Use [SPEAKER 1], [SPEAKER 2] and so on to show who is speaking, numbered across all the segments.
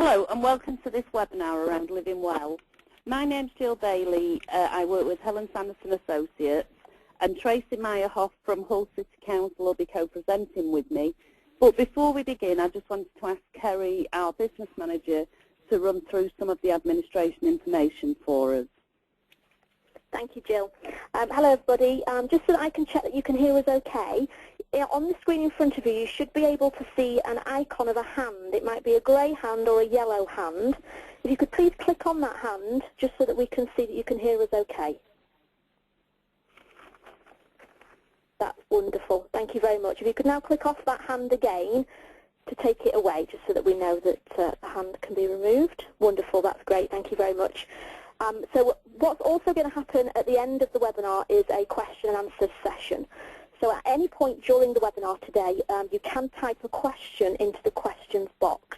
[SPEAKER 1] Hello and welcome to this webinar around living well. My name's Jill Bailey. I work with Helen Sanderson Associates, and Tracy Meyerhoff from Hull City Council will be co-presenting with me. But before we begin, I just wanted to ask Kerry, our business manager, to run through some of the administration information for us.
[SPEAKER 2] Thank you, Jill. Hello, everybody. Just so that I can check that you can hear us okay, on the screen in front of you, you should be able to see an icon of a hand. It might be a grey hand or a yellow hand. If you could please click on that hand, just so that we can see that you can hear us okay. That's wonderful. Thank you very much. If you could now click off that hand again to take it away, just so that we know that the hand can be removed. Wonderful. That's great. Thank you very much. So what's also going to happen at the end of the webinar is a question and answer session. So at any point during the webinar today, you can type a question into the questions box.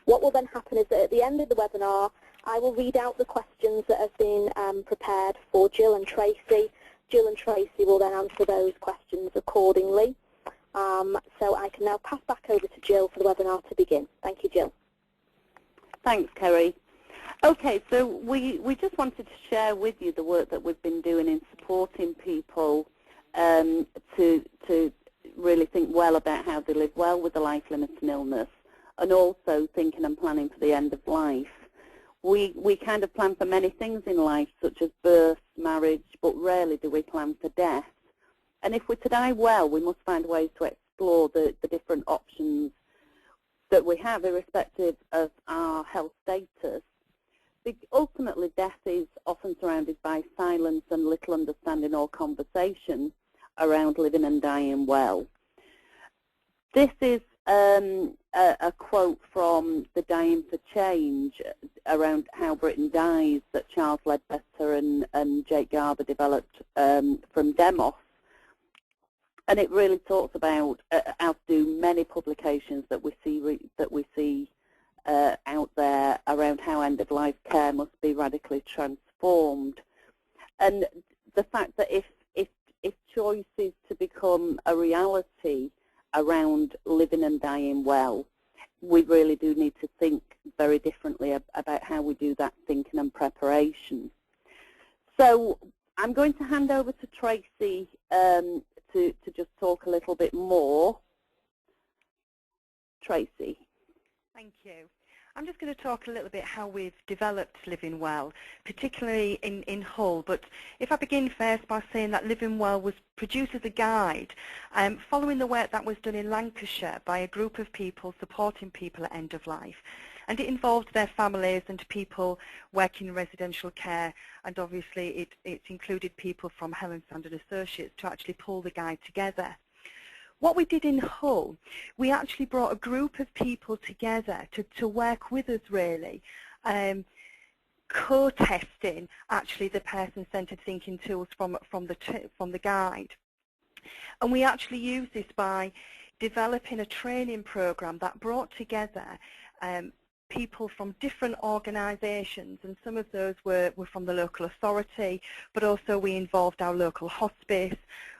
[SPEAKER 2] What will then happen is that at the end of the webinar, I will read out the questions that have been prepared for Jill and Tracy. Jill and Tracy will then answer those questions accordingly. So I can now pass back over to Jill for the webinar to begin. Thank you, Jill.
[SPEAKER 1] Thanks, Kerry. Okay, so we just wanted to share with you the work that we've been doing in supporting people to really think well about how they live well with a life-limiting illness, and also thinking and planning for the end of life. We kind of plan for many things in life, such as birth, marriage, but rarely do we plan for death. And if we're to die well, we must find ways to explore the different options that we have, irrespective of our health status. Ultimately, death is often surrounded by silence and little understanding or conversation around living and dying well. This is a quote from the Dying for Change around how Britain dies that Charles Ledbetter and Jake Garber developed from Demos. And it really talks about, as do many publications that we see out there, around how end-of-life care must be radically transformed. And the fact that if choice is to become a reality around living and dying well, we really do need to think very differently about how we do that thinking and preparation. So I'm going to hand over to Tracy to just talk a little bit more. Tracy.
[SPEAKER 3] Thank you. I'm just going to talk a little bit how we've developed Living Well, particularly in Hull. But if I begin first by saying that Living Well was produced as a guide, following the work that was done in Lancashire by a group of people supporting people at end of life. And it involved their families and people working in residential care, and obviously it included people from Helen Sanderson Associates to actually pull the guide together. What we did in Hull, we actually brought a group of people together to work with us, really, co-testing actually the person-centered thinking tools from the guide. And we actually used this by developing a training program that brought together people from different organisations, and some of those were from the local authority, but also we involved our local hospice.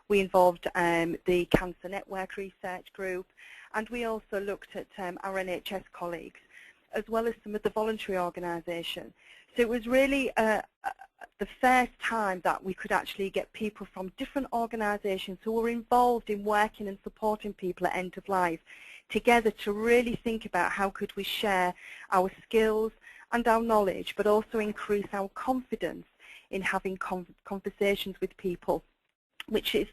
[SPEAKER 3] We involved the Cancer Network Research Group, and we also looked at our NHS colleagues, as well as some of the voluntary organisations. So it was really the first time that we could actually get people from different organisations who were involved in working and supporting people at end of life together to really think about how could we share our skills and our knowledge, but also increase our confidence in having conversations with people, which is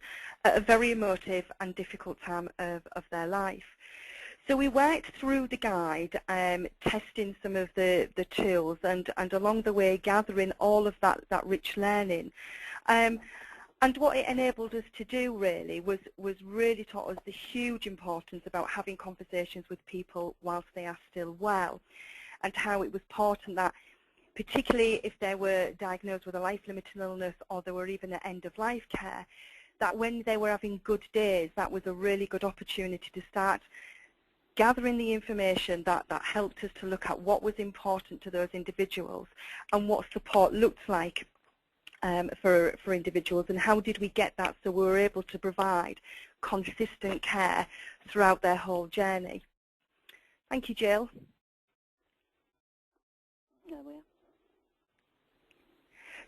[SPEAKER 3] a very emotive and difficult time of their life. So we worked through the guide, testing some of the tools, and along the way gathering all of that rich learning. And what it enabled us to do really was really taught us the huge importance about having conversations with people whilst they are still well, and how it was important that, particularly if they were diagnosed with a life-limiting illness or they were even at end-of-life care, that when they were having good days, that was a really good opportunity to start gathering the information that helped us to look at what was important to those individuals and what support looked like for individuals, and how did we get that so we were able to provide consistent care throughout their whole journey. Thank you, Jill.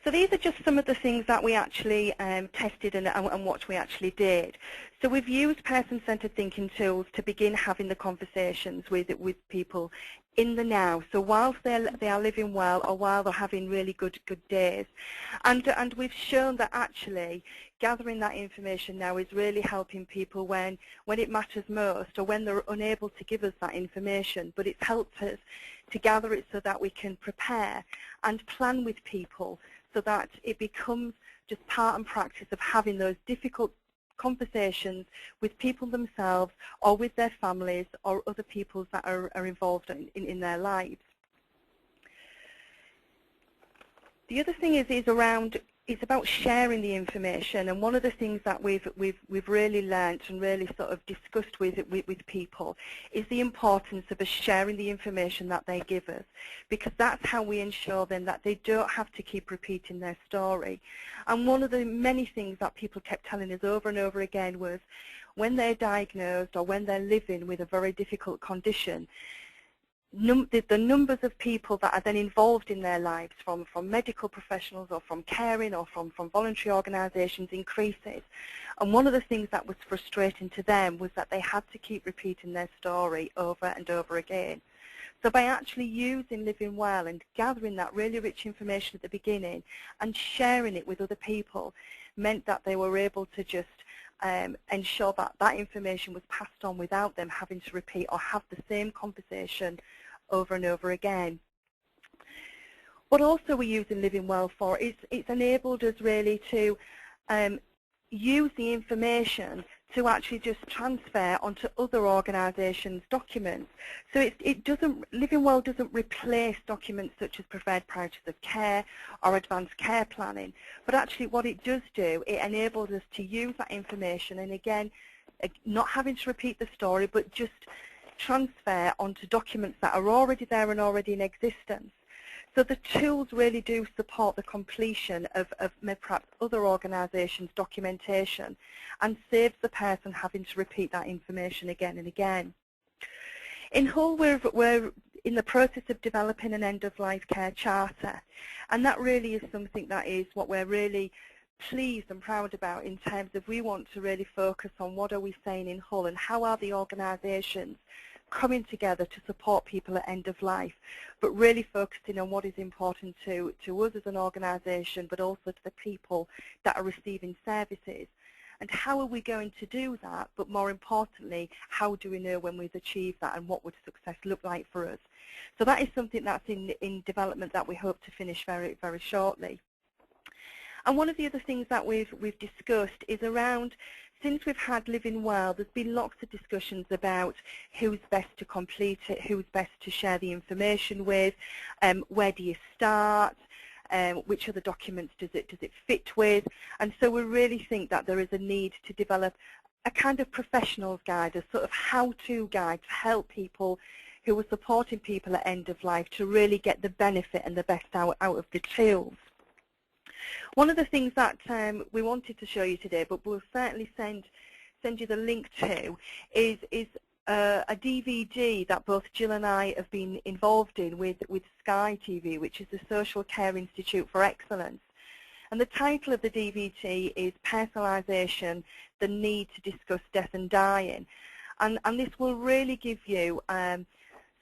[SPEAKER 3] So these are just some of the things that we actually tested and what we actually did. So we've used person-centered thinking tools to begin having the conversations with people in the now. So whilst they are living well, or while they're having really good days, and we've shown that actually gathering that information now is really helping people when it matters most, or when they're unable to give us that information. But it's helped us to gather it so that we can prepare and plan with people, so that it becomes just part and practice of having those difficult conversations with people themselves, or with their families, or other people that are involved in their lives. The other thing is around, it's about sharing the information, and one of the things that we've really learnt and really sort of discussed with people is the importance of us sharing the information that they give us, because that's how we ensure then that they don't have to keep repeating their story. And one of the many things that people kept telling us over and over again was, when they're diagnosed or when they're living with a very difficult condition, the numbers of people that are then involved in their lives, from medical professionals or from caring or from voluntary organisations, increases. And one of the things that was frustrating to them was that they had to keep repeating their story over and over again. So by actually using Living Well and gathering that really rich information at the beginning and sharing it with other people, meant that they were able to just ensure that that information was passed on without them having to repeat or have the same conversation over and over again. What also we're using Living Well for is it's enabled us really to use the information to actually just transfer onto other organisations' documents. So Living Well doesn't replace documents such as preferred priorities of care or advanced care planning, but actually what it does do, it enables us to use that information, and again, not having to repeat the story, but just transfer onto documents that are already there and already in existence. So the tools really do support the completion of perhaps other organisations' documentation, and saves the person having to repeat that information again and again. In Hull, we're in the process of developing an end-of-life care charter, and that really is something that is what we're really pleased and proud about, in terms of we want to really focus on what are we saying in Hull and how are the organisations coming together to support people at end of life, but really focusing on what is important to us as an organisation, but also to the people that are receiving services. And how are we going to do that, but more importantly, how do we know when we've achieved that, and what would success look like for us? So that is something that's in development that we hope to finish very, very shortly. And one of the other things that we've discussed is around, since we've had Living Well, there's been lots of discussions about who's best to complete it, who's best to share the information with, where do you start, which other documents does it fit with. And so we really think that there is a need to develop a kind of professional's guide, a sort of how-to guide to help people who are supporting people at end of life to really get the benefit and the best out of the tools. One of the things that we wanted to show you today, but we'll certainly send you the link to, is a DVD that both Jill and I have been involved in with Sky TV, which is the Social Care Institute for Excellence. And the title of the DVD is Personalisation, the Need to Discuss Death and Dying. And this will really give you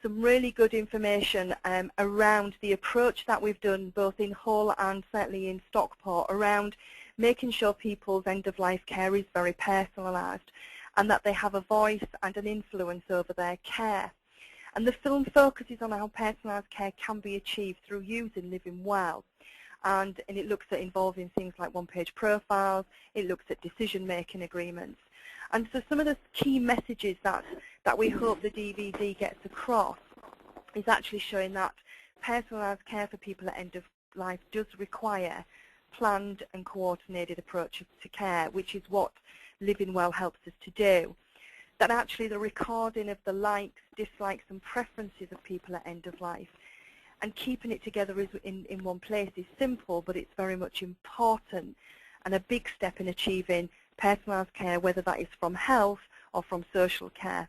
[SPEAKER 3] some really good information around the approach that we've done both in Hull and certainly in Stockport, around making sure people's end-of-life care is very personalised, and that they have a voice and an influence over their care. And the film focuses on how personalised care can be achieved through using Living Well. And it looks at involving things like one-page profiles, it looks at decision-making agreements. And so some of the key messages that we hope the DVD gets across is actually showing that personalised care for people at end of life does require planned and coordinated approaches to care, which is what Living Well helps us to do. That actually the recording of the likes, dislikes and preferences of people at end of life, and keeping it together in one place is simple, but it's very much important and a big step in achieving personalised care, whether that is from health or from social care.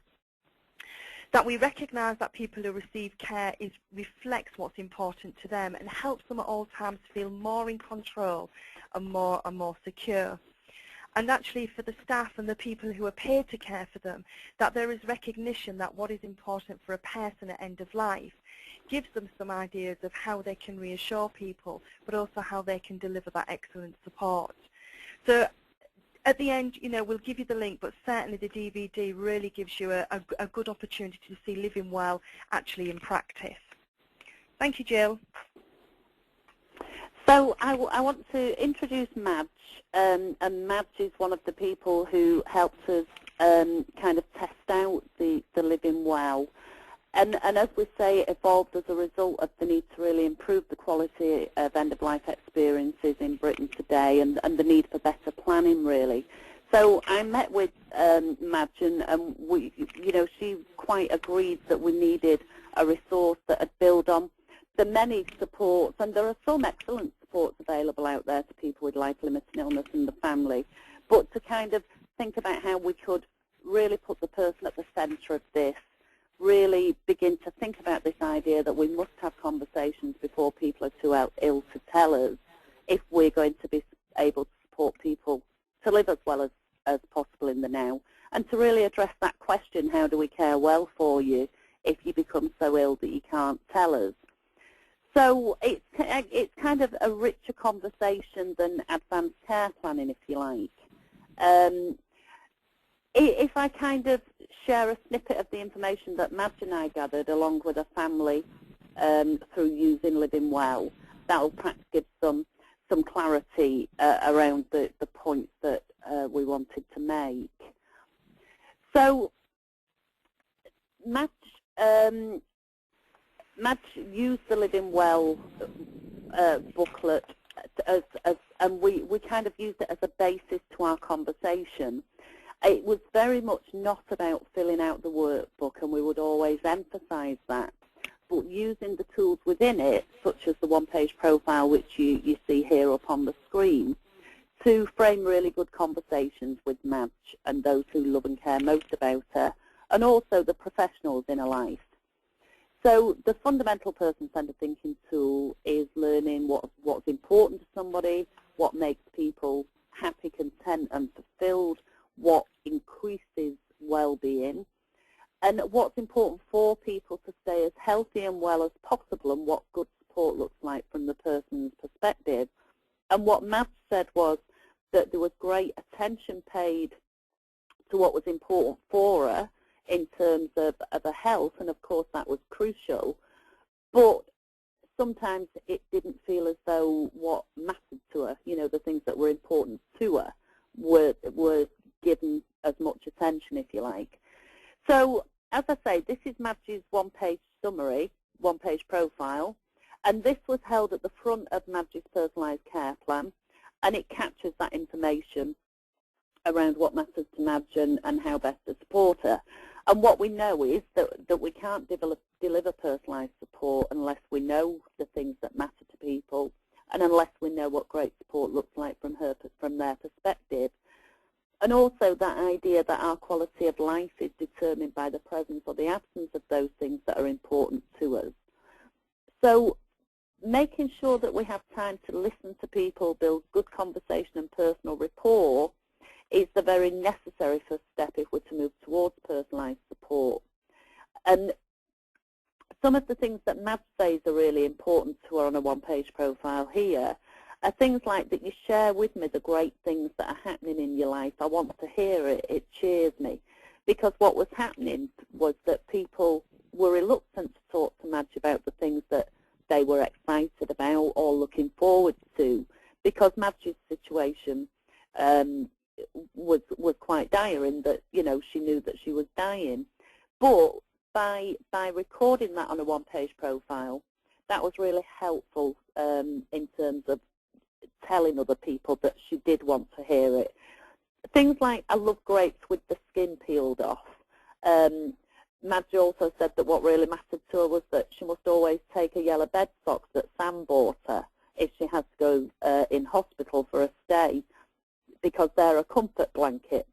[SPEAKER 3] that we recognise that people who receive care reflects what's important to them and helps them at all times feel more in control and more secure. And actually for the staff and the people who are paid to care for them, that there is recognition that what is important for a person at end of life gives them some ideas of how they can reassure people, but also how they can deliver that excellent support. So at the end, you know, we'll give you the link, but certainly the DVD really gives you a good opportunity to see Living Well actually in practice. Thank you, Jill.
[SPEAKER 1] So I want to introduce Madge, and Madge is one of the people who helped us kind of test out the Living Well. And as we say, it evolved as a result of the need to really improve the quality of end-of-life experiences in Britain today, and the need for better planning, really. So I met with Madge, and we, you know, she quite agreed that we needed a resource that would build on the many supports, and there are some excellent supports available out there to people with life-limiting illness and the family, but to kind of think about how we could really put the person at the centre of this, really begin to think about this idea that we must have conversations before people are too ill to tell us if we're going to be able to support people to live as well as possible in the now, and to really address that question, how do we care well for you if you become so ill that you can't tell us? So it's kind of a richer conversation than advanced care planning, if you like. If I kind of share a snippet of the information that Madge and I gathered along with a family through using Living Well, that will perhaps give some clarity around the points that we wanted to make. So Madge used the Living Well booklet and we kind of used it as a basis to our conversation. It was very much not about filling out the workbook, and we would always emphasise that, but using the tools within it, such as the one-page profile, which you see here up on the screen, to frame really good conversations with Madge and those who love and care most about her, and also the professionals in her life. So the fundamental person-centered thinking tool is learning what's important to somebody, what makes people happy, content and fulfilled, what increases well-being, and what's important for people to stay as healthy and well as possible, and what good support looks like from the person's perspective. And what Madge said was that there was great attention paid to what was important for her in terms of her health, and of course that was crucial, but sometimes it didn't feel as though what mattered to her, you know, the things that were important to her, were given as much attention, if you like. So, as I say, this is Madge's one-page summary, one-page profile, and this was held at the front of Madge's personalised care plan, and it captures that information around what matters to Madge and how best to support her. And what we know is that we can't deliver personalised support unless we know the things that matter to people, and unless we know what great support looks like from their perspective. And also that idea that our quality of life is determined by the presence or the absence of those things that are important to us. So making sure that we have time to listen to people, build good conversation and personal rapport is the very necessary first step if we're to move towards personalised support. And some of the things that Madge says are really important to her on a one-page profile here are things like that you share with me the great things that are happening in your life. I want to hear it. It cheers me. Because what was happening was that people were reluctant to talk to Madge about the things that they were excited about or looking forward to, because Madge's situation was quite dire in that, you know, she knew that she was dying. But by recording that on a one-page profile, that was really helpful in terms of telling other people that she did want to hear it. Things like, I love grapes with the skin peeled off. Madge also said that what really mattered to her was that she must always take a yellow bed socks that Sam bought her if she has to go in hospital for a stay, because they're a comfort blanket.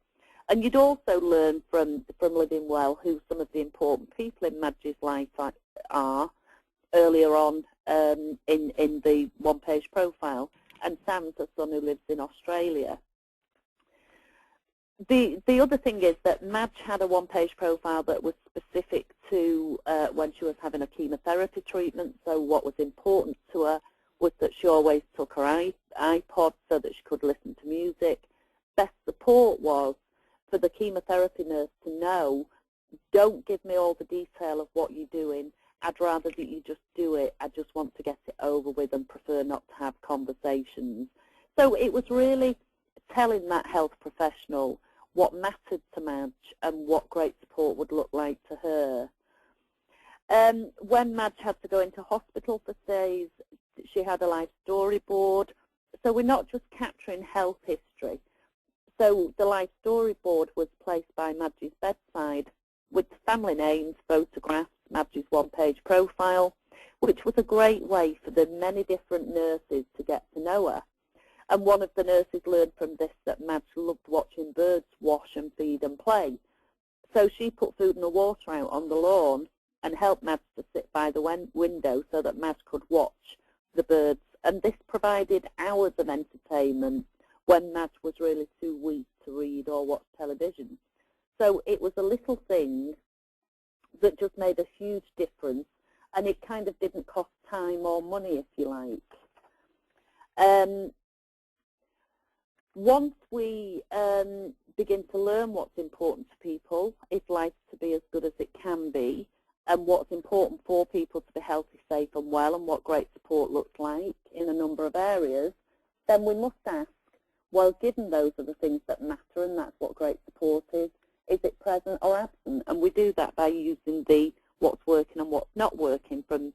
[SPEAKER 1] And you'd also learn from Living Well who some of the important life are earlier on in the one-page profile, and Sam's a son who lives in Australia. The other thing is that Madge had a one-page profile that was specific to when she was having a chemotherapy treatment. So what was important to her was that she always took her iPod so that she could listen to music. Best support was for the chemotherapy nurse to know, don't give me all the detail of what you're doing. I'd rather that you just do it. I just want to get it over with and prefer not to have conversations. So it was really telling that health professional what mattered to Madge and what great support would look like to her. When Madge had to go into hospital for stays, she had a life storyboard. So we're not just capturing health history. So the life storyboard was placed by Madge's bedside with family names, photographs, Madge's one-page profile, which was a great way for the many different nurses to get to know her. And one of the nurses learned from this that Madge loved watching birds wash and feed and play. So she put food and water out on the lawn and helped Madge to sit by the window so that Madge could watch the birds. And this provided hours of entertainment when Madge was really too weak to read or watch television. So it was a little thing that just made a huge difference, and it kind of didn't cost time or money, if you like. Once we begin to learn what's important to people, if life's to be as good as it can be, and what's important for people to be healthy, safe and well, and what great support looks like in a number of areas, then we must ask, well, given those are the things that matter, and that's what great support is it present or absent? And we do that by using the what's working and what's not working from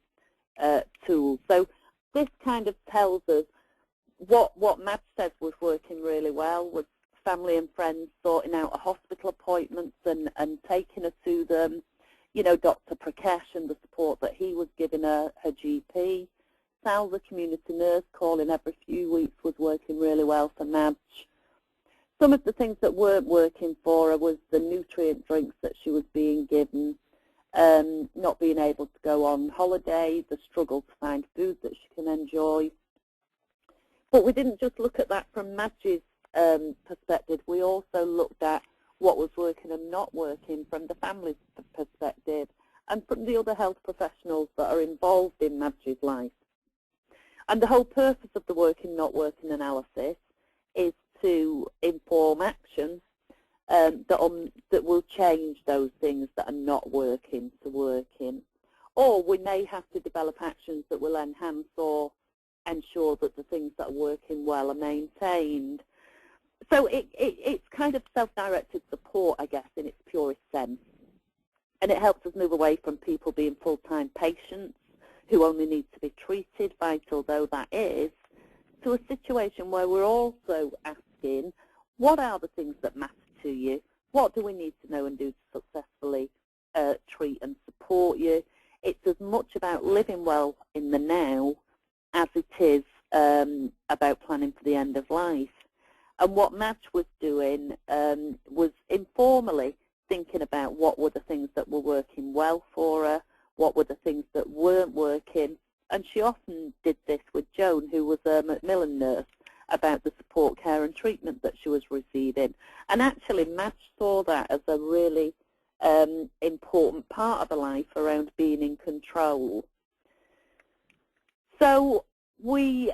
[SPEAKER 1] tools. So this kind of tells us what Madge says was working really well was family and friends sorting out a hospital appointments and taking her to them. You know, Dr. Prakash and the support that he was giving her GP. Sal, the community nurse, calling every few weeks was working really well for Madge. Some of the things that weren't working for her was the nutrient drinks that she was being given, not being able to go on holiday, the struggle to find food that she can enjoy. But we didn't just look at that from Madge's perspective. We also looked at what was working and not working from the family's perspective and from the other health professionals that are involved in Madge's life. And the whole purpose of the working, not working analysis is to inform action that will change those things that are not working to working. Or we may have to develop actions that will enhance or ensure that the things that are working well are maintained. So it's kind of self-directed support, I guess, in its purest sense. And it helps us move away from people being full-time patients who only need to be treated, vital though that is, to a situation where we're also asking, what are the things that matter to you? What do we need to know and do to successfully treat and support you? It's as much about living well in the now as it is about planning for the end of life. And what Madge was doing was informally thinking about what were the things that were working well for her, what were the things that weren't working. And she often did this with Joan, who was a Macmillan nurse, about the support, care and treatment that she was receiving. And actually Madge saw that as a really important part of her life around being in control. So we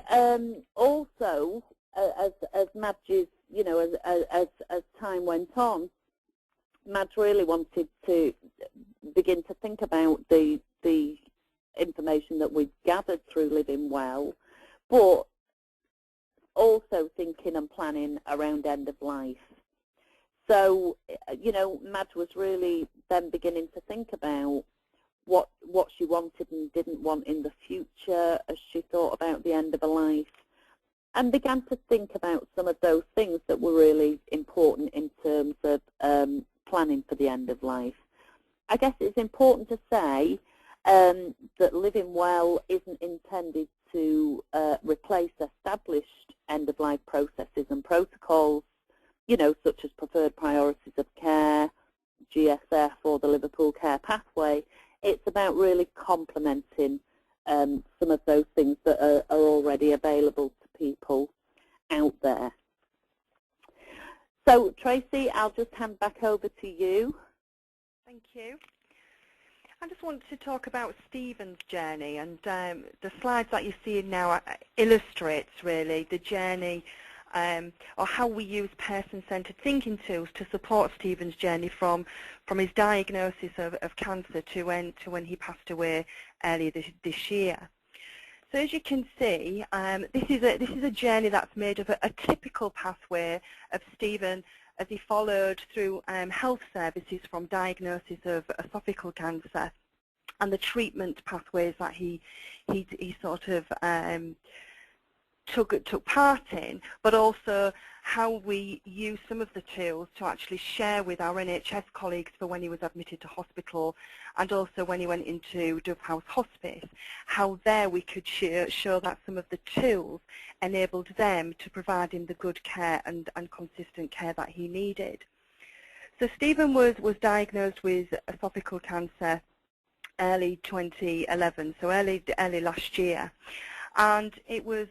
[SPEAKER 1] also, as Madge's, you know, as time went on, Madge really wanted to begin to think about the information that we've gathered through Living Well, but also thinking and planning around end of life. So, you know, Madge was really then beginning to think about what she wanted and didn't want in the future as she thought about the end of her life, and began to think about some of those things that were really important in terms of planning for the end of life. I guess it's important to say that Living Well isn't intended to replace established end-of-life processes and protocols, you know, such as preferred priorities of care, GSF, or the Liverpool Care Pathway. It's about really complementing some of those things that are already available to people out there. So, Tracy, I'll just hand back over to you.
[SPEAKER 3] Thank you. I just want to talk about Stephen's journey, and the slides that you're seeing now illustrates really the journey or how we use person-centered thinking tools to support Stephen's journey from his diagnosis of cancer to when he passed away earlier this year. So as you can see, this is a journey that's made of a typical pathway of Stephen as he followed through health services from diagnosis of esophageal cancer and the treatment pathways that he sort of took part in, but also how we use some of the tools to actually share with our NHS colleagues for when he was admitted to hospital, and also when he went into Dove House Hospice, how there we could show that some of the tools enabled them to provide him the good care and consistent care that he needed. So Stephen was diagnosed with esophageal cancer early 2011, so early last year. And it was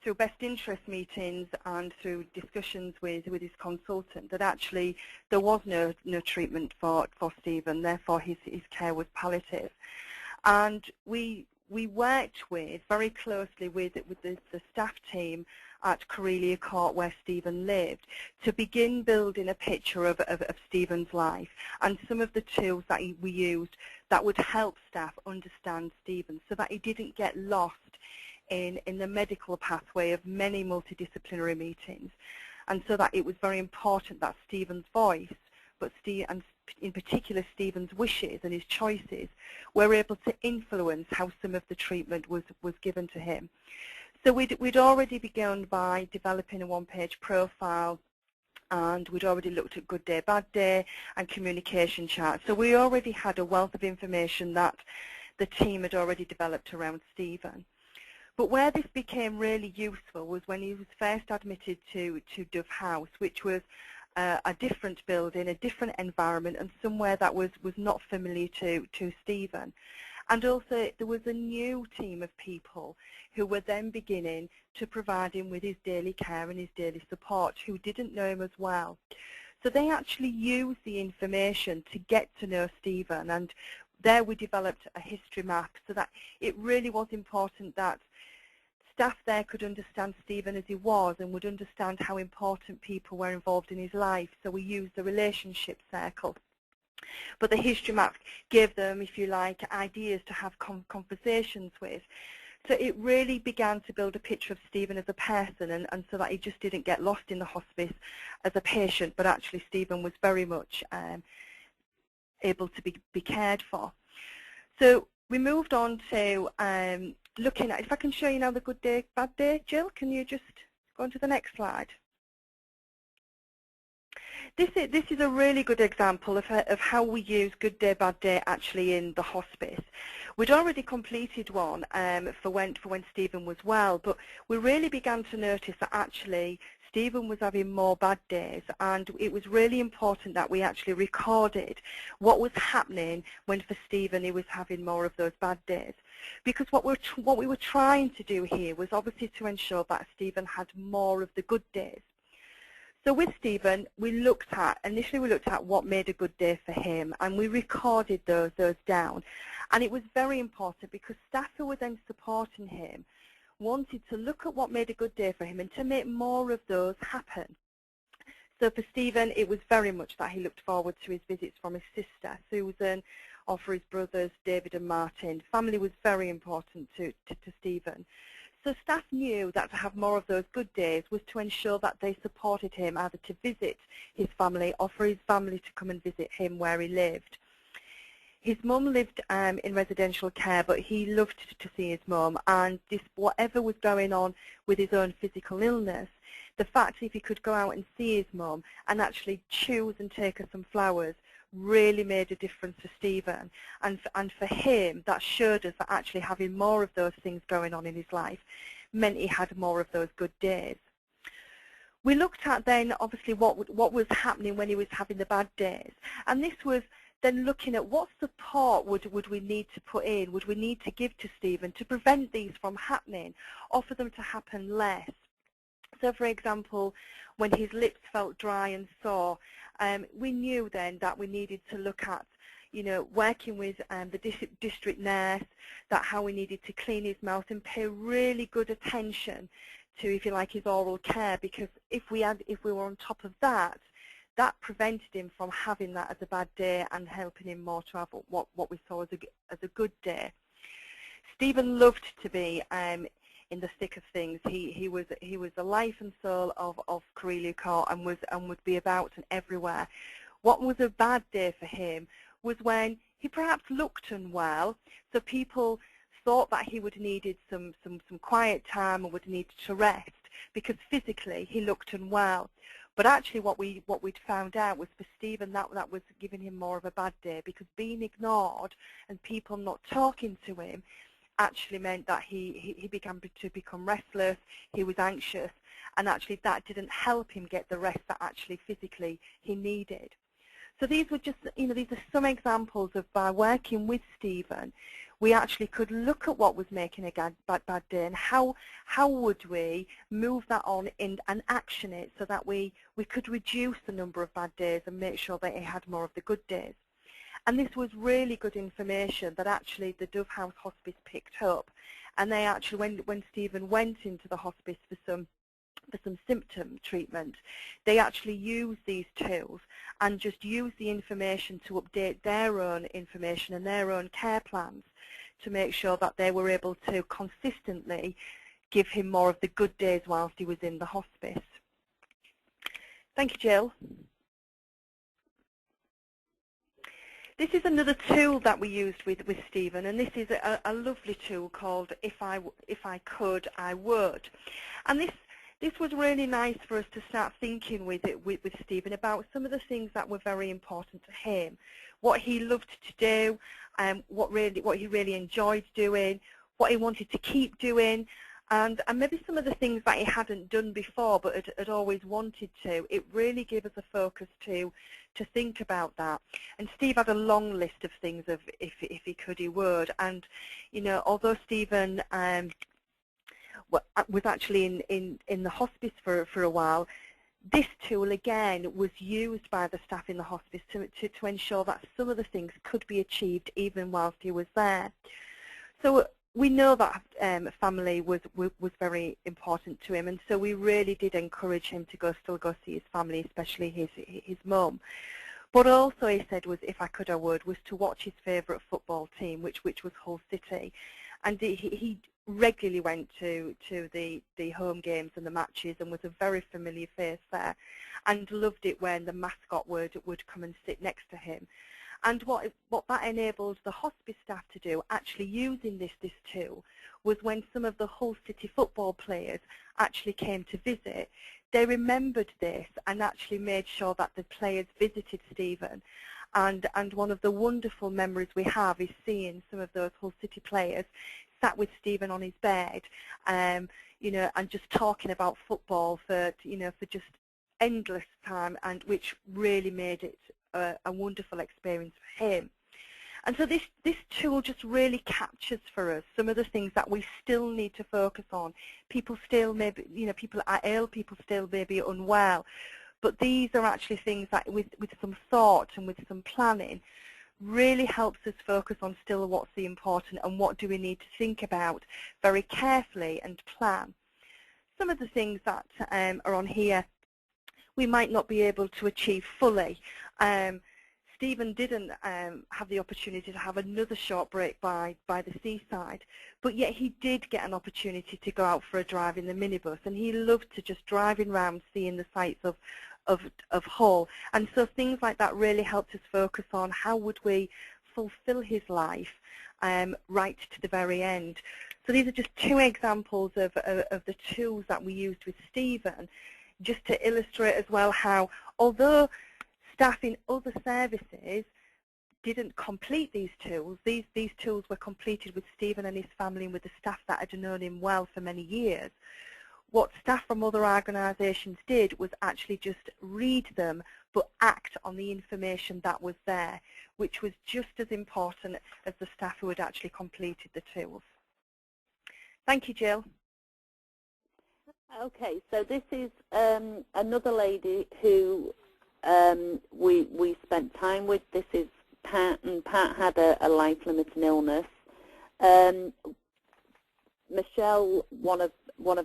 [SPEAKER 3] through best interest meetings and through discussions with his consultant that actually there was no treatment for Stephen, therefore his care was palliative. And we worked very closely with the staff team at Corelia Court where Stephen lived to begin building a picture of Stephen's life and some of the tools that we used that would help staff understand Stephen so that he didn't get lost in the medical pathway of many multidisciplinary meetings, and so that it was very important that Stephen's voice, and in particular Stephen's wishes and his choices, were able to influence how some of the treatment was given to him. So we'd already begun by developing a one-page profile, and we'd already looked at good day, bad day, and communication charts. So we already had a wealth of information that the team had already developed around Stephen. But where this became really useful was when he was first admitted to Dove House, which was a different building, a different environment, and somewhere that was not familiar to Stephen. And also there was a new team of people who were then beginning to provide him with his daily care and his daily support, who didn't know him as well. So they actually used the information to get to know Stephen, and there we developed a history map so that it really was important that staff there could understand Stephen as he was and would understand how important people were involved in his life. So we used the relationship circle. But the history map gave them, if you like, ideas to have conversations with. So it really began to build a picture of Stephen as a person, and so that he just didn't get lost in the hospice as a patient, but actually Stephen was very much able to be cared for. So we moved on to looking at, if I can show you now the good day, bad day. Jill, can you just go on to the next slide? This is a really good example of how we use good day, bad day actually in the hospice. We'd already completed one for when Stephen was well, but we really began to notice that actually Stephen was having more bad days, and it was really important that we actually recorded what was happening when for Stephen he was having more of those bad days. Because what we were trying to do here was obviously to ensure that Stephen had more of the good days. So with Stephen, initially we looked at what made a good day for him, and we recorded those down. And it was very important because staff who were then supporting him wanted to look at what made a good day for him and to make more of those happen. So for Stephen, it was very much that he looked forward to his visits from his sister, Susan, or for his brothers, David and Martin. Family was very important to Stephen. So staff knew that to have more of those good days was to ensure that they supported him either to visit his family or for his family to come and visit him where he lived. His mum lived in residential care, but he loved to see his mum, and whatever was going on with his own physical illness, the fact if he could go out and see his mum and actually choose and take her some flowers really made a difference to Stephen. And for him, that showed us that actually having more of those things going on in his life meant he had more of those good days. We looked at then, obviously, what was happening when he was having the bad days. And this was then looking at what support would we need to put in, would we need to give to Stephen to prevent these from happening or for them to happen less. So for example, when his lips felt dry and sore, we knew then that we needed to look at, working with the district nurse, that how we needed to clean his mouth and pay really good attention to, if you like, his oral care, because if we were on top of that, that prevented him from having that as a bad day and helping him more to have what we saw as a good day. Stephen loved to be in the thick of things. He was the life and soul of Caereleo Court and would be about and everywhere. What was a bad day for him was when he perhaps looked unwell, so people thought that he would needed some quiet time or would need to rest because physically he looked unwell. But actually what we'd found out was for Stephen that was giving him more of a bad day, because being ignored and people not talking to him actually meant that he began to become restless, he was anxious, and actually that didn't help him get the rest that actually physically he needed. So these were just, these are some examples of, by working with Stephen, we actually could look at what was making a bad day and how would we move that on and action it so that we could reduce the number of bad days and make sure that he had more of the good days. And this was really good information that actually the Dove House Hospice picked up. And they actually, when Stephen went into the hospice for some symptom treatment, they actually used these tools and just used the information to update their own information and their own care plans to make sure that they were able to consistently give him more of the good days whilst he was in the hospice. Thank you, Jill. This is another tool that we used with Stephen, and this is a lovely tool called If I Could, I Would. And this was really nice for us to start thinking with Stephen about some of the things that were very important to him, what he loved to do, what he really enjoyed doing, what he wanted to keep doing, and maybe some of the things that he hadn't done before but had always wanted to. It really gave us a focus to think about that. And Steve had a long list of things of if he could, he would. And although Stephen was actually in the hospice for a while, this tool again was used by the staff in the hospice to ensure that some of the things could be achieved even whilst he was there. So we know that family was very important to him, and so we really did encourage him to still go see his family, especially his mum. But also, he said, was if I could, I would, was to watch his favourite football team, which was Hull City, and he regularly went to the home games and the matches and was a very familiar face there, and loved it when the mascot would come and sit next to him. And what that enabled the hospice staff to do, actually using this tool, was when some of the Hull City football players actually came to visit, they remembered this and actually made sure that the players visited Stephen. And one of the wonderful memories we have is seeing some of those Hull City players sat with Stephen on his bed, and just talking about football for just endless time, and which really made it a wonderful experience for him. And so this tool just really captures for us some of the things that we still need to focus on. People still maybe, people are ill, people still may be unwell, but these are actually things that with some thought and with some planning really helps us focus on still what's the important and what do we need to think about very carefully and plan. Some of the things that are on here we might not be able to achieve fully. Stephen didn't have the opportunity to have another short break by the seaside, but yet he did get an opportunity to go out for a drive in the minibus, and he loved to just driving around seeing the sights of Hull. And so things like that really helped us focus on how would we fulfill his life right to the very end. So these are just two examples of the tools that we used with Stephen, just to illustrate as well how, although staff in other services didn't complete these tools were completed with Stephen and his family and with the staff that had known him well for many years. what staff from other organisations did was actually just read them but act on the information that was there, which was just as important as the staff who had actually completed the tools. Thank you, Jill.
[SPEAKER 1] Okay, so this is another lady who we spent time with. This is Pat, and Pat had a life-limiting illness. Michelle, one of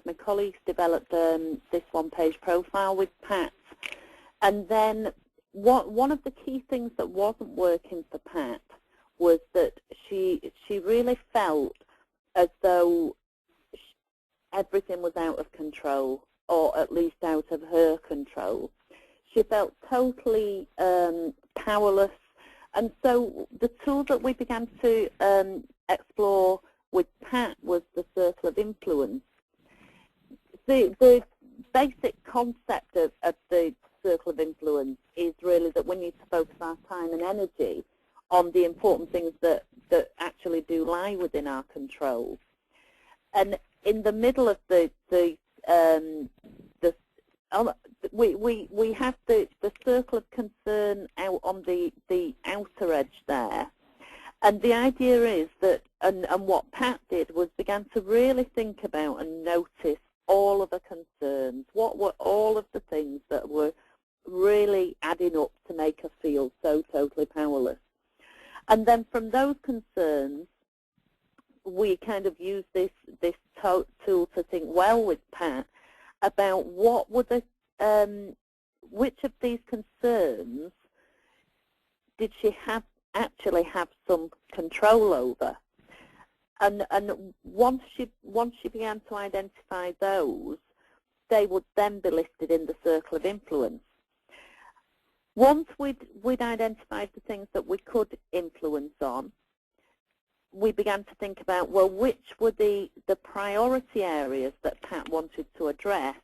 [SPEAKER 1] my colleagues, developed this one-page profile with Pat. And then one of the key things that wasn't working for Pat was that she really felt as though everything was out of control, or at least out of her control. She felt totally powerless. And so the tool that we began to explore with Pat was the circle of influence. The basic concept of the circle of influence is really that we need to focus our time and energy on the important things that actually do lie within our control. And in the middle of we have the circle of concern out on the outer edge there. And the idea is that, and what Pat did was began to really think about and notice all of the concerns. What were all of the things that were really adding up to make us feel so totally powerless? And then from those concerns, we kind of used this tool to think well with Pat about what were the, which of these concerns did she actually have some control over? And once she began to identify those, they would then be listed in the circle of influence. Once we'd identified the things that we could influence on, we began to think about, well, which were the priority areas that Pat wanted to address,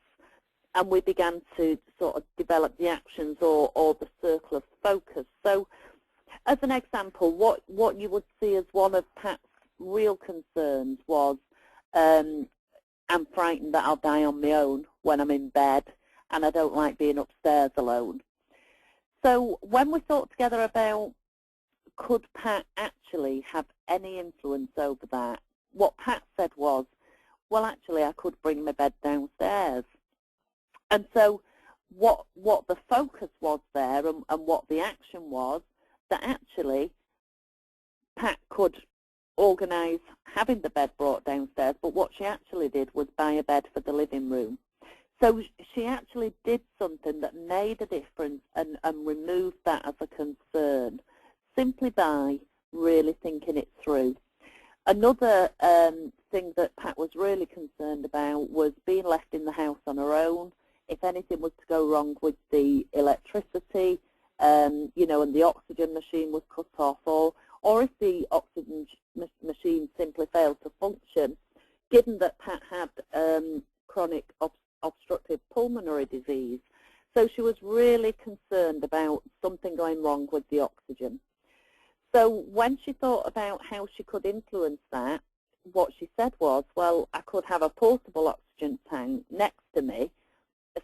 [SPEAKER 1] and we began to sort of develop the actions or the circle of focus. So as an example, what you would see as one of Pat's real concerns was, I'm frightened that I'll die on my own when I'm in bed, and I don't like being upstairs alone. So when we thought together about could Pat actually have any influence over that, what Pat said was, well, actually, I could bring my bed downstairs. And so what the focus was there and what the action was, that actually Pat could organise having the bed brought downstairs, but what she actually did was buy a bed for the living room. So she actually did something that made a difference and removed that as a concern, simply by really thinking it through. Another thing that Pat was really concerned about was being left in the house on her own. If anything was to go wrong with the electricity, you know, and the oxygen machine was cut off, or if the oxygen machine simply failed to function, given that Pat had chronic obstructive pulmonary disease. So she was really concerned about something going wrong with the oxygen. So when she thought about how she could influence that, what she said was, well, I could have a portable oxygen tank next to me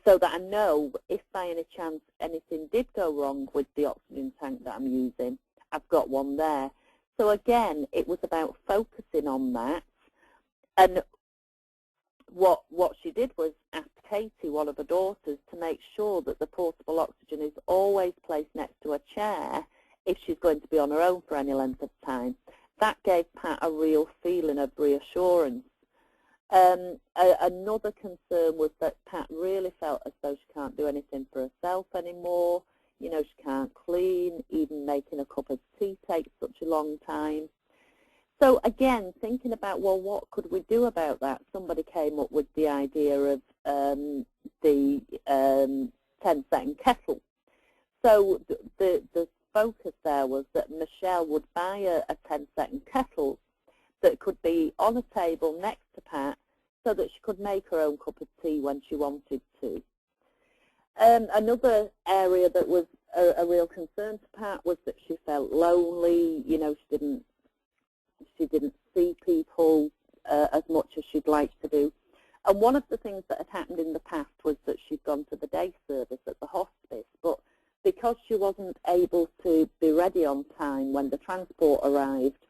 [SPEAKER 1] so that I know if by any chance anything did go wrong with the oxygen tank that I'm using, I've got one there. So again, it was about focusing on that. And what she did was ask Katie, one of her daughters, to make sure that the portable oxygen is always placed next to a chair if she's going to be on her own for any length of time. That gave Pat a real feeling of reassurance. Another concern was that Pat really felt as though she can't do anything for herself anymore. You know, she can't clean, even making a cup of tea takes such a long time. So again, thinking about, well, what could we do about that? Somebody came up with the idea of the 10-second kettle. So the focus there was that Michelle would buy a 10-second kettle that could be on a table next to Pat so that she could make her own cup of tea when she wanted to. Another area that was a real concern to Pat was that she felt lonely. You know, she didn't see people as much as she'd like to do. And one of the things that had happened in the past was that she'd gone to the day service at the hospice, but because she wasn't able to be ready on time when the transport arrived,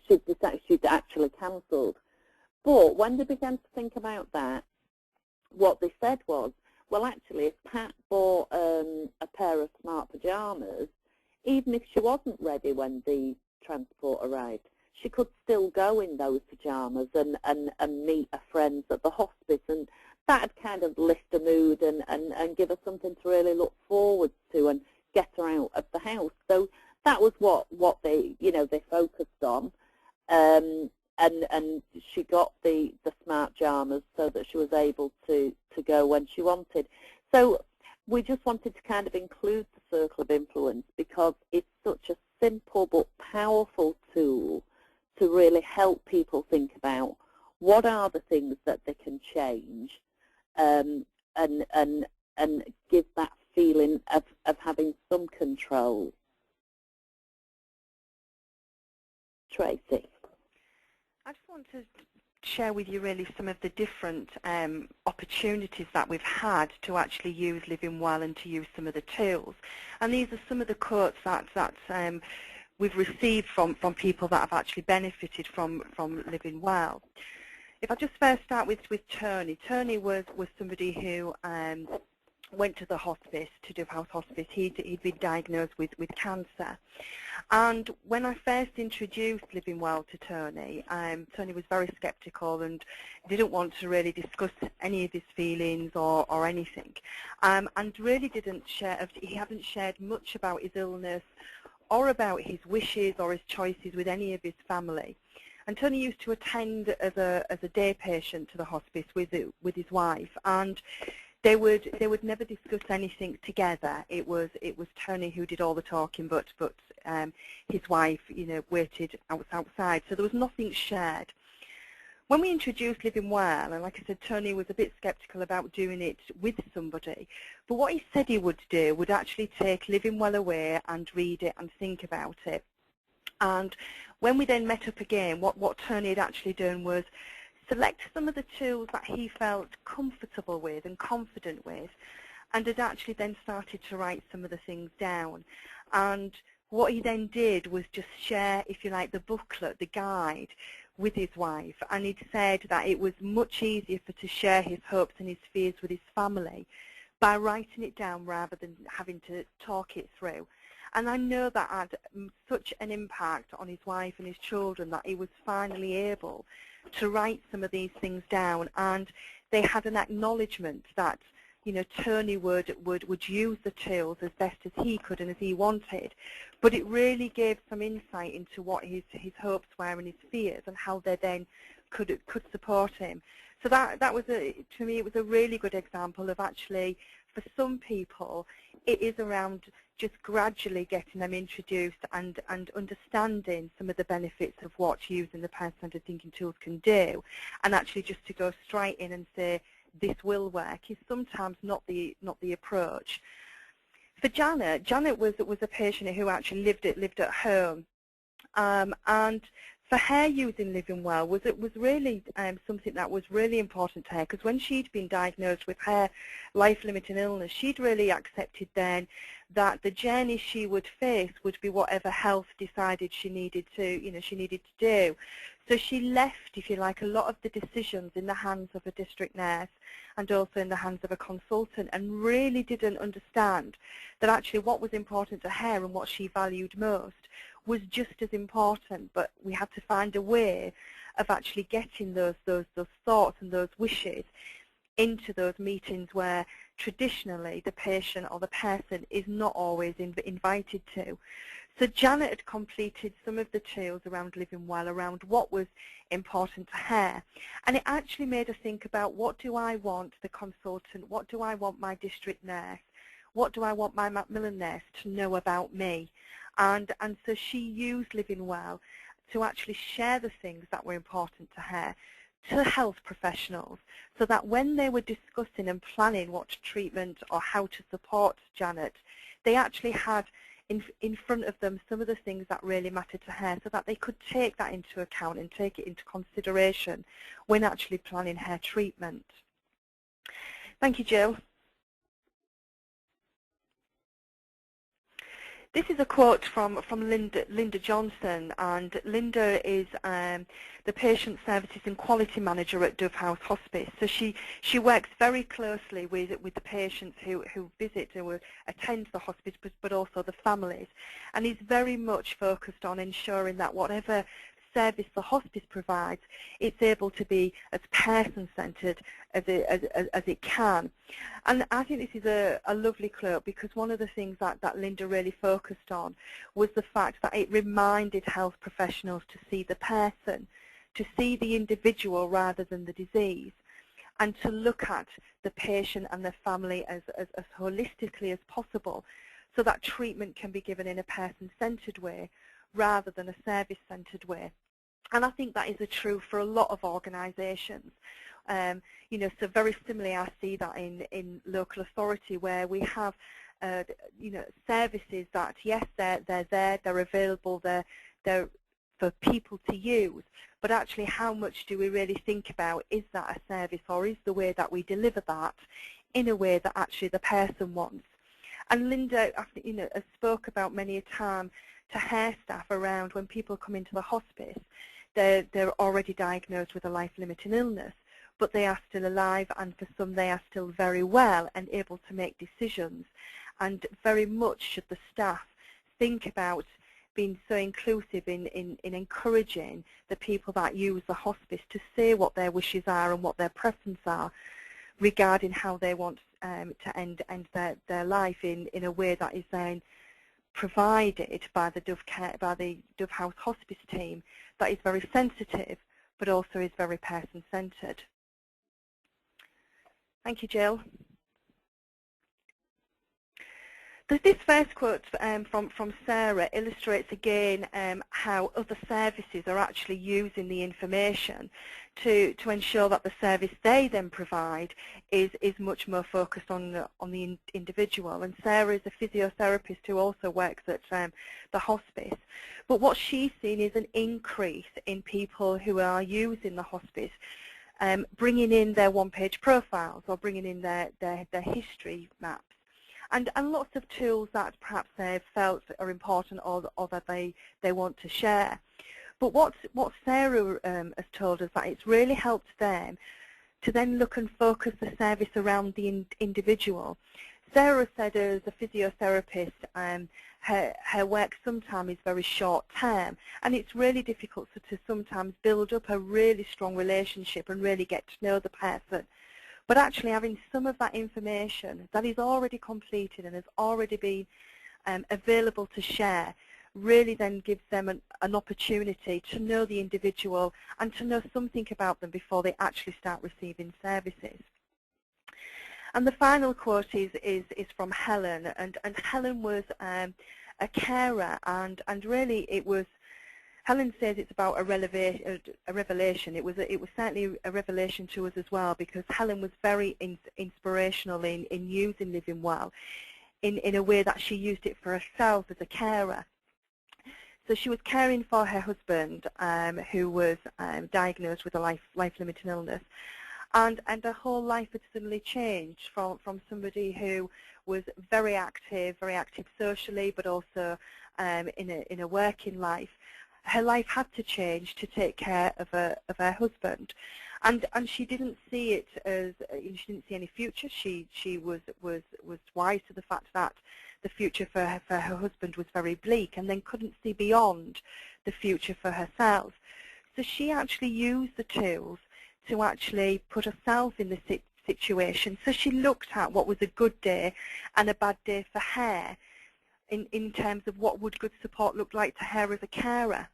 [SPEAKER 1] she'd actually cancelled. But when they began to think about that, what they said was, well, actually, if Pat bought a pair of smart pajamas, even if she wasn't ready when the transport arrived, she could still go in those pajamas and meet her friends at the hospice, and that would kind of lift her mood and give her something to really look forward to and get her out of the house. So that was what they they focused on, and she got the smart pajamas so that she was able to go when she wanted. So we just wanted to kind of include the circle of influence because it's such a simple but powerful tool to really help people think about what are the things that they can change, and give that feeling of having some control. Tracy.
[SPEAKER 3] I just want to share with you really some of the different opportunities that we've had to actually use Living Well and to use some of the tools. And these are some of the quotes that we've received from people that have actually benefited from Living Well. If I just first start with Tony. Tony was somebody who went to the hospice, to do house hospice. He'd been diagnosed with cancer. And when I first introduced Living Well to Tony, Tony was very sceptical and didn't want to really discuss any of his feelings or anything, and really he hadn't shared much about his illness or about his wishes or his choices with any of his family. And Tony used to attend as a day patient to the hospice with his wife, and they would never discuss anything together. It was Tony who did all the talking, but his wife, waited outside. So there was nothing shared. When we introduced Living Well, and like I said, Tony was a bit sceptical about doing it with somebody, but what he said he would do would actually take Living Well away and read it and think about it. And when we then met up again, what Tony had actually done was select some of the tools that he felt comfortable with and confident with, and had actually then started to write some of the things down. And what he then did was just share, if you like, the booklet, the guide, with his wife. And he'd said that it was much easier to share his hopes and his fears with his family by writing it down rather than having to talk it through. And I know that had such an impact on his wife and his children that he was finally able to write some of these things down, and they had an acknowledgement that Tony would use the tools as best as he could and as he wanted, but it really gave some insight into what his hopes were and his fears and how they then could support him. So that was to me it was a really good example of actually, for some people, it is around just gradually getting them introduced and understanding some of the benefits of what using the person-centered thinking tools can do, and actually just to go straight in and say this will work is sometimes not the approach. For Janet was a patient who actually lived at home, and for her, using Living Well was really something that was really important to her, because when she'd been diagnosed with her life-limiting illness, she'd really accepted then that the journey she would face would be whatever health decided she needed to do. So she left, if you like, a lot of the decisions in the hands of a district nurse and also in the hands of a consultant, and really didn't understand that actually what was important to her and what she valued most was just as important, but we had to find a way of actually getting those thoughts and those wishes into those meetings where traditionally the patient or the person is not always invited to. So Janet had completed some of the tools around Living Well, around what was important to her, and it actually made her think about, what do I want the consultant, what do I want my district nurse, what do I want my Macmillan nurse to know about me? And so she used Living Well to actually share the things that were important to her to health professionals, so that when they were discussing and planning what treatment or how to support Janet, they actually had in front of them some of the things that really matter to her, so that they could take that into account and take it into consideration when actually planning her treatment. Thank you, Jill. This is a quote from Linda Johnson, and Linda is the Patient Services and Quality Manager at Dove House Hospice. So she works very closely with the patients who visit or attend the hospice, but also the families, and is very much focused on ensuring that whatever service the hospice provides, it's able to be as person-centred as it can. And I think this is a lovely quote, because one of the things that Linda really focused on was the fact that it reminded health professionals to see the person, to see the individual rather than the disease, and to look at the patient and their family as holistically as possible, so that treatment can be given in a person-centred way rather than a service-centred way. And I think that is true for a lot of organisations. You know, so very similarly, I see that in local authority, where we have, you know, services that, yes, they're there, they're available, they're for people to use, but actually how much do we really think about, is that a service, or is the way that we deliver that in a way that actually the person wants? And Linda, you know, has spoke about many a time to her staff around when people come into the hospice, they're already diagnosed with a life-limiting illness, but they are still alive, and for some they are still very well and able to make decisions. And very much should the staff think about being so inclusive in encouraging the people that use the hospice to say what their wishes are and what their preferences are regarding how they want to end their life in a way that is then provided by the Dove House Hospice team, that is very sensitive but also is very person-centred. Thank you, Jill. This first quote from Sarah illustrates again how other services are actually using the information to ensure that the service they then provide is much more focused on the individual. And Sarah is a physiotherapist who also works at the hospice. But what she's seen is an increase in people who are using the hospice, bringing in their one-page profiles or bringing in their history maps. And lots of tools that perhaps they've felt are important or that they want to share. But what Sarah has told us, that it's really helped them to then look and focus the service around the individual. Sarah said as a physiotherapist, her work sometimes is very short term, and it's really difficult to sometimes build up a really strong relationship and really get to know the person. But actually having some of that information that is already completed and has already been available to share really then gives them an opportunity to know the individual and to know something about them before they actually start receiving services. And the final quote is from Helen, and Helen was a carer, and really it was, Helen says it's about a revelation. It was certainly a revelation to us as well, because Helen was very inspirational in using Living Well in a way that she used it for herself as a carer. So she was caring for her husband, who was diagnosed with a life-limiting illness, and her whole life had suddenly changed from somebody who was very active socially, but also in a working life. Her life had to change to take care of her husband, and she didn't see it as, she didn't see any future. She was wise to the fact that the future for her husband was very bleak, and then couldn't see beyond the future for herself. So she actually used the tools to actually put herself in the situation. So she looked at what was a good day and a bad day for her, in terms of what would good support look like to her as a carer.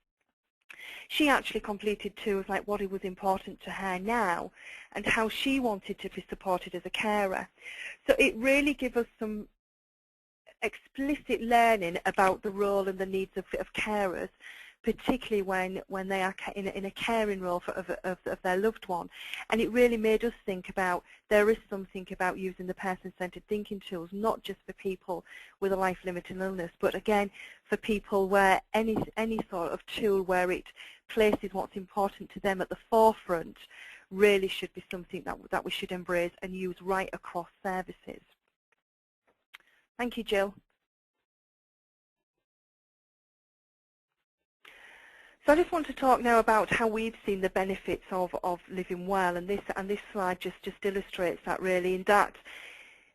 [SPEAKER 3] She actually completed tools like what was important to her now and how she wanted to be supported as a carer. So it really gave us some explicit learning about the role and the needs of carers, particularly when they are in a caring role of their loved one. And it really made us think about, there is something about using the person-centered thinking tools, not just for people with a life-limiting illness, but again for people where any sort of tool where it places what's important to them at the forefront really should be something that we should embrace and use right across services. Thank you, Jill. So I just want to talk now about how we've seen the benefits of living well, and this slide just illustrates that really, in that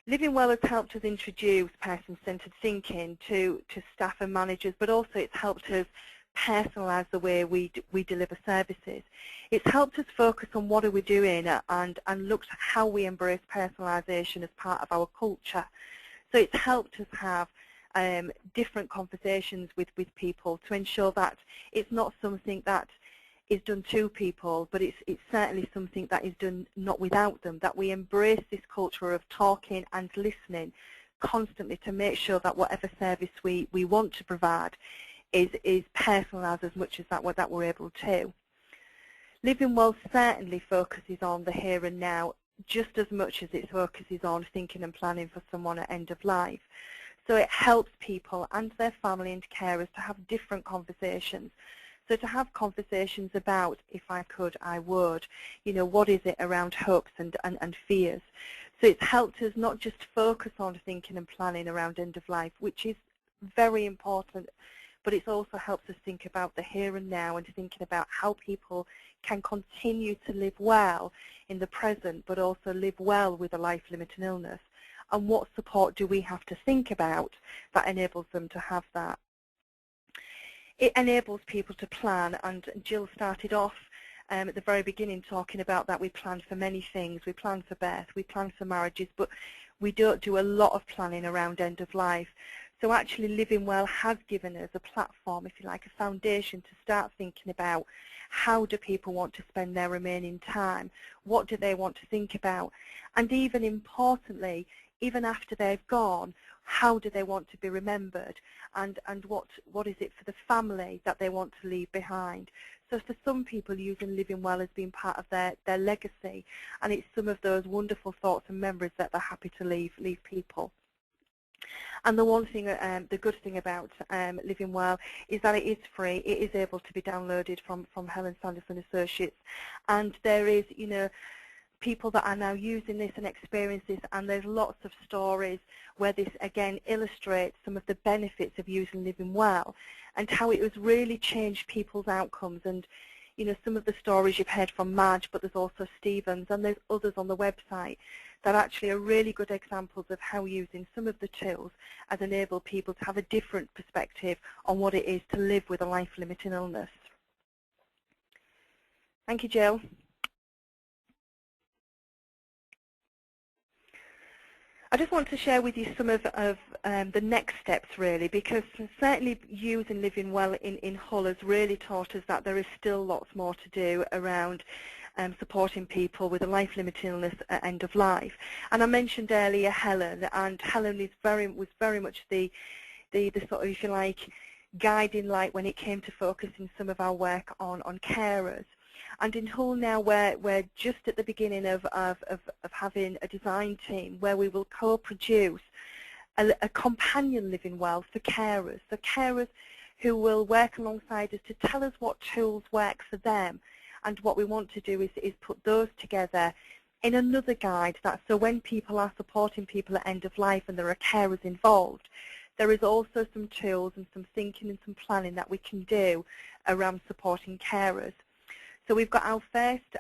[SPEAKER 3] living well has helped us introduce person-centered thinking to staff and managers, but also it's helped us personalise the way we deliver services. It's helped us focus on what are we doing and looked at how we embrace personalisation as part of our culture. So it's helped us have different conversations with people to ensure that it's not something that is done to people, but it's certainly something that is done not without them, that we embrace this culture of talking and listening constantly to make sure that whatever service we want to provide is personalised as much as that we're able to. Living well certainly focuses on the here and now just as much as it focuses on thinking and planning for someone at end of life. So it helps people and their family and carers to have different conversations. So to have conversations about, if I could, I would, what is it around hopes and fears. So it's helped us not just focus on thinking and planning around end of life, which is very important, but it's also helps us think about the here and now and thinking about how people can continue to live well in the present, but also live well with a life-limiting illness. And what support do we have to think about that enables them to have that? It enables people to plan, and Jill started off at the very beginning talking about that we plan for many things. We plan for birth, we plan for marriages, but we don't do a lot of planning around end of life. So actually living well has given us a platform, if you like, a foundation to start thinking about how do people want to spend their remaining time, what do they want to think about, and even importantly, even after they've gone, how do they want to be remembered, and what is it for the family that they want to leave behind. So for some people, using living well has been part of their legacy, and it's some of those wonderful thoughts and memories that they're happy to leave people. And the one thing, the good thing about Living Well is that it is free. It is able to be downloaded from Helen Sanderson Associates, and there is, people that are now using this and experience this, and there's lots of stories where this again illustrates some of the benefits of using Living Well and how it has really changed people's outcomes. And some of the stories you've heard from Madge, but there's also Stevens, and there's others on the website that actually are really good examples of how using some of the tools has enabled people to have a different perspective on what it is to live with a life-limiting illness. Thank you, Jill. I just want to share with you some of the next steps, really, because certainly using Living Well in Hull has really taught us that there is still lots more to do around supporting people with a life-limiting illness at end of life. And I mentioned earlier Helen, and Helen was very much the sort of, if you like, guiding light when it came to focusing some of our work on carers. And in Hull now, we're just at the beginning of having a design team where we will co-produce a companion Living Well for carers. So carers who will work alongside us to tell us what tools work for them. And what we want to do is put those together in another guide, so when people are supporting people at end of life and there are carers involved, there is also some tools and some thinking and some planning that we can do around supporting carers. So we've got our first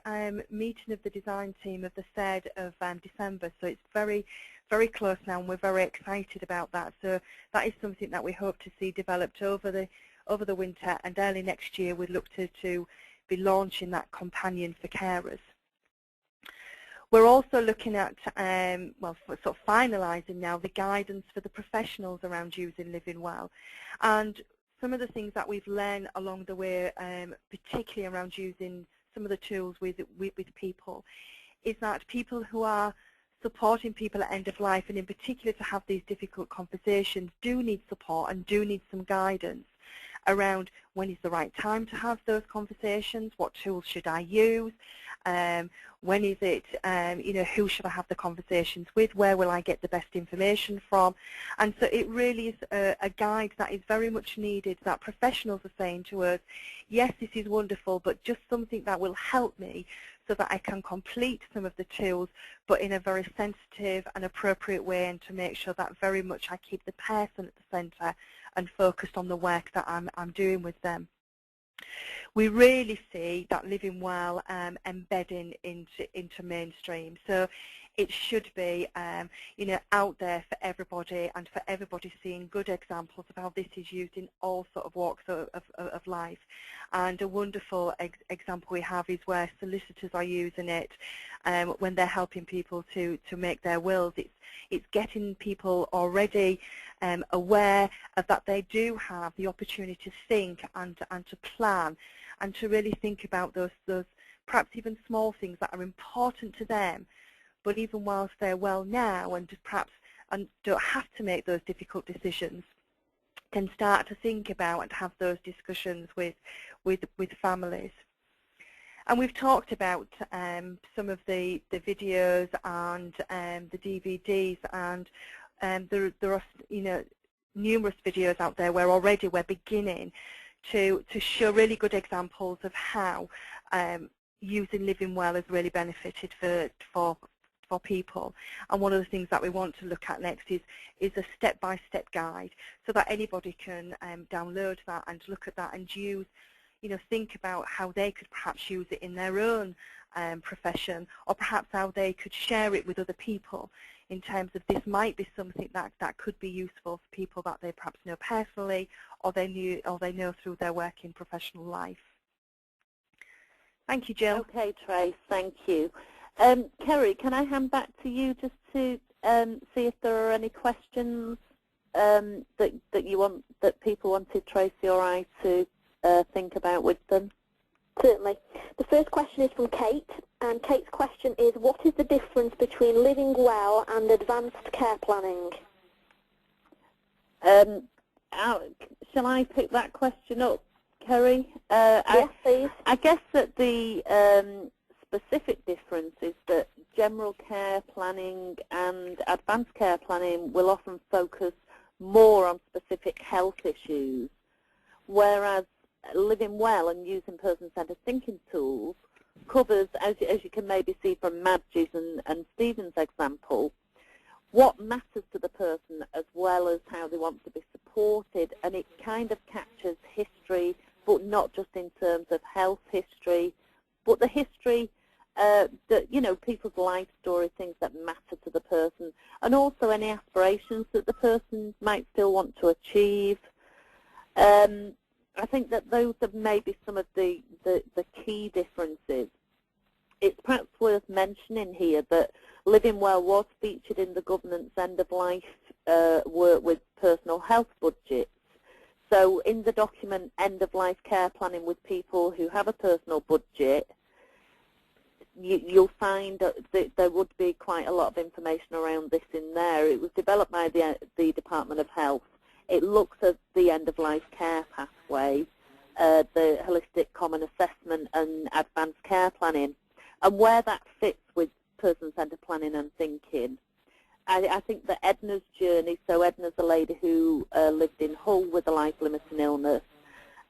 [SPEAKER 3] meeting of the design team of the 3rd of December, so it's very, very close now, and we're very excited about that. So that is something that we hope to see developed over the winter, and early next year we'd look to be launching that companion for carers. We're also looking at, sort of finalising now the guidance for the professionals around using Living Well. And some of the things that we've learned along the way, particularly around using some of the tools with people, is that people who are supporting people at end of life, and in particular to have these difficult conversations, do need support and do need some guidance. around when is the right time to have those conversations, what tools should I use, when is it, who should I have the conversations with, where will I get the best information from. And so it really is a guide that is very much needed, that professionals are saying to us, yes, this is wonderful, but just something that will help me so that I can complete some of the tools, but in a very sensitive and appropriate way, and to make sure that very much I keep the person at the centre and focused on the work that I'm doing with them. We really see that Living Well embedding into mainstream. So it should be, out there for everybody, and for everybody seeing good examples of how this is used in all sort of walks of life. And a wonderful example we have is where solicitors are using it when they're helping people to make their wills. It's getting people already aware of that they do have the opportunity to think and to plan, and to really think about those perhaps even small things that are important to them, but even whilst they're well now and perhaps don't have to make those difficult decisions, can start to think about and have those discussions with families. And we've talked about some of the videos and the DVDs, and there are numerous videos out there where already we're beginning to show really good examples of how using Living Well has really benefited for people. And one of the things that we want to look at next is a step-by-step guide, so that anybody can download that and look at that and use, think about how they could perhaps use it in their own profession, or perhaps how they could share it with other people, in terms of this might be something that could be useful for people that they perhaps know personally, or they know through their work in professional life. Thank you, Jill.
[SPEAKER 1] Okay, Trace, thank you. Kerry, can I hand back to you just to see if there are any questions that people wanted Tracy or I to think about with them?
[SPEAKER 2] Certainly. The first question is from Kate, and Kate's question is, what is the difference between Living Well and advanced care planning?
[SPEAKER 1] Shall I pick that question up, Kerry?
[SPEAKER 2] Yes, please.
[SPEAKER 1] I guess that the specific difference is that general care planning and advanced care planning will often focus more on specific health issues, whereas Living Well and using person-centered thinking tools covers, as you can maybe see from Madge's and Stephen's example, what matters to the person as well as how they want to be supported, and it kind of captures history, but not just in terms of health history, but the history that, people's life story, things that matter to the person, and also any aspirations that the person might still want to achieve. I think that those are maybe some of the key differences. It's perhaps worth mentioning here that Living Well was featured in the government's end-of-life work with personal health budgets. So in the document End-of-Life Care Planning with People Who Have a Personal Budget, you'll find that there would be quite a lot of information around this in there. It was developed by the Department of Health. It looks at the end-of-life care pathway, the holistic common assessment and advanced care planning, and where that fits with person-centered planning and thinking. I think that Edna's journey, so Edna's a lady who lived in Hull with a life-limiting illness,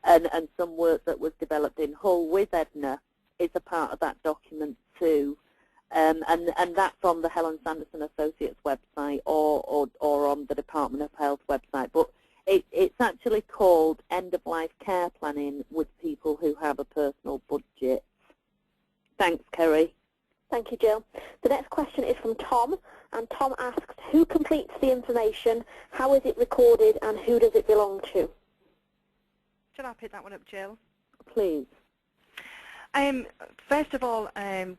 [SPEAKER 1] and some work that was developed in Hull with Edna is a part of that document too. And that's on the Helen Sanderson Associates website or on the Department of Health website. But it's actually called End-of-Life Care Planning with People Who Have a Personal Budget. Thanks, Kerry.
[SPEAKER 2] Thank you, Jill. The next question is from Tom, and Tom asks, who completes the information, how is it recorded, and who does it belong to?
[SPEAKER 3] Shall I pick that one up, Jill?
[SPEAKER 1] Please.
[SPEAKER 3] First of all,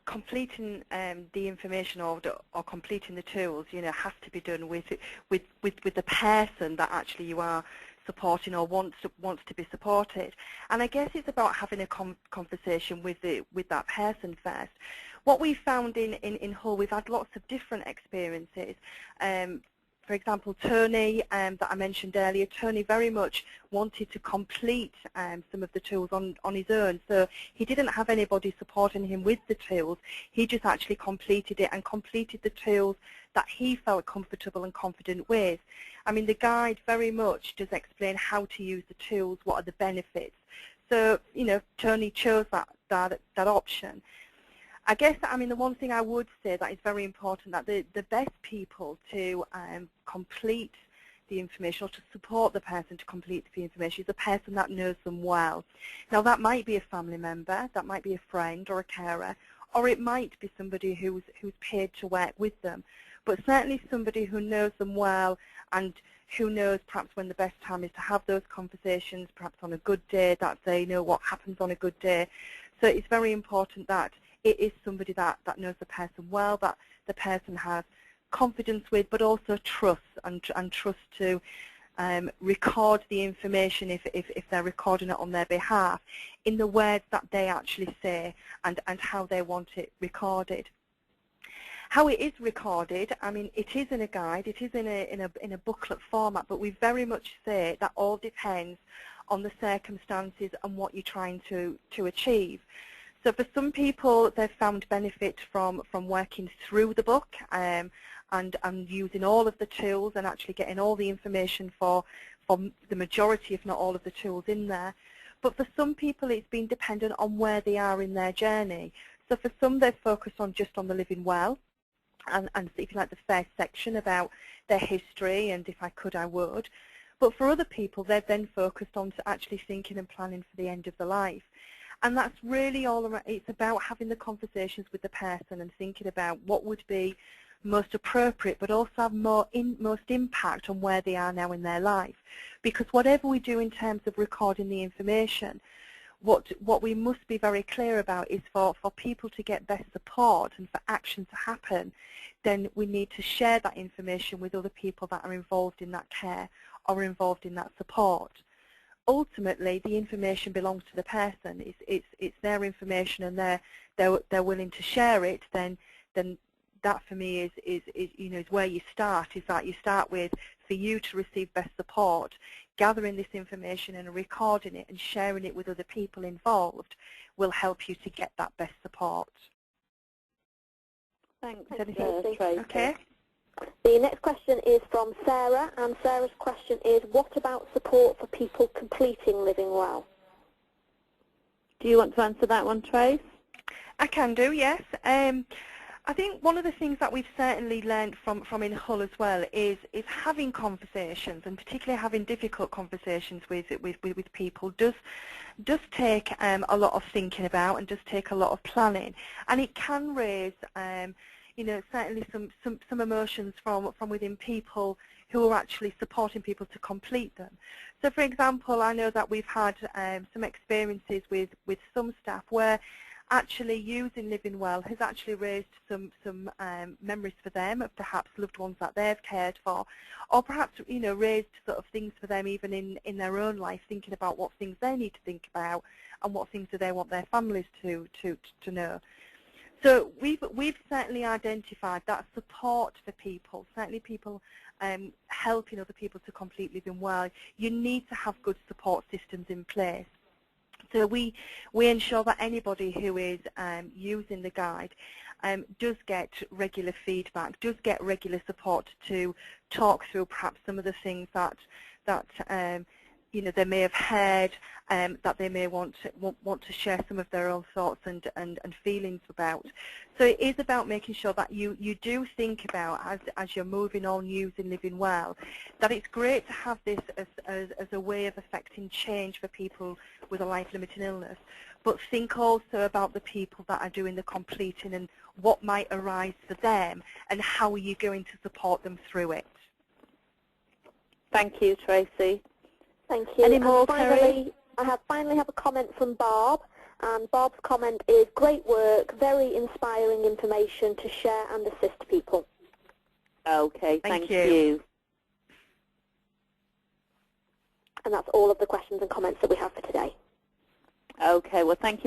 [SPEAKER 3] completing the information or completing the tools, has to be done with the person that actually you are supporting or wants to be supported. And I guess it's about having a conversation with that person first. What we found in Hull, we've had lots of different experiences. for example, Tony, that I mentioned earlier, Tony very much wanted to complete some of the tools on his own. So he didn't have anybody supporting him with the tools. He just actually completed it and completed the tools that he felt comfortable and confident with. I mean, the guide very much does explain how to use the tools, what are the benefits. So, you know, Tony chose that option. I guess, I mean, the one thing I would say that is very important, that the best people to complete the information or to support the person to complete the information is a person that knows them well. Now, that might be a family member, that might be a friend or a carer, or it might be somebody who's paid to work with them. But certainly somebody who knows them well and who knows perhaps when the best time is to have those conversations, perhaps on a good day, that they know what happens on a good day. So it's very important that it is somebody that knows the person well, that the person has confidence with, but also trust, and trust to record the information if they're recording it on their behalf in the words that they actually say and how they want it recorded. How it is recorded, I mean, it is in a guide, it is in a booklet format, but we very much say that all depends on the circumstances and what you're trying to achieve. So for some people, they've found benefit from working through the book and using all of the tools and actually getting all the information for the majority, if not all of the tools in there. But for some people, it's been dependent on where they are in their journey. So for some, they've focused on just on the living well, and if you like, the first section about their history and if I could, I would. But for other people, they've then focused on to actually thinking and planning for the end of the life. And that's really all around. It's about having the conversations with the person and thinking about what would be most appropriate, but also have most impact on where they are now in their life. Because whatever we do in terms of recording the information, what we must be very clear about is for people to get best support and for action to happen, then we need to share that information with other people that are involved in that care or involved in that support. Ultimately, the information belongs to the person. It's their information, and they're willing to share it. Then that for me is you know, is where you start. Is that you start with, for you to receive best support, gathering this information and recording it and sharing it with other people involved will help you to get that best support.
[SPEAKER 1] Thanks,
[SPEAKER 2] Tracy.
[SPEAKER 3] Okay.
[SPEAKER 2] The next question is from Sarah, and Sarah's question is, what about support for people completing Living Well?
[SPEAKER 1] Do you want to answer that one, Trace?
[SPEAKER 3] I can do, yes. I think one of the things that we've certainly learned from in Hull as well is having conversations, and particularly having difficult conversations with people does take a lot of thinking about and does take a lot of planning, and it can raise you know, certainly some emotions from within people who are actually supporting people to complete them. So, for example, I know that we've had some experiences with some staff where actually using Living Well has actually raised some memories for them of perhaps loved ones that they've cared for, or perhaps, you know, raised sort of things for them even in their own life, thinking about what things they need to think about and what things do they want their families to know. So we've certainly identified that support for people, certainly people helping other people to complete Living Well. You need to have good support systems in place. So we ensure that anybody who is using the guide does get regular feedback, does get regular support to talk through perhaps some of the things that you know, they may have heard, that they may want to share some of their own thoughts and feelings about. So it is about making sure that you do think about, as you're moving on using Living Well, that it's great to have this as a way of affecting change for people with a life-limiting illness, but think also about the people that are doing the completing and what might arise for them and how are you going to support them through it.
[SPEAKER 1] Thank you, Tracy.
[SPEAKER 2] Thank you.
[SPEAKER 1] Any more,
[SPEAKER 2] finally, I finally have a comment from Barb, and Barb's comment is, great work, very inspiring information to share and assist people.
[SPEAKER 1] Okay, thank
[SPEAKER 3] you.
[SPEAKER 1] you.
[SPEAKER 2] And that's all of the questions and comments that we have for today.
[SPEAKER 1] Okay, well, thank you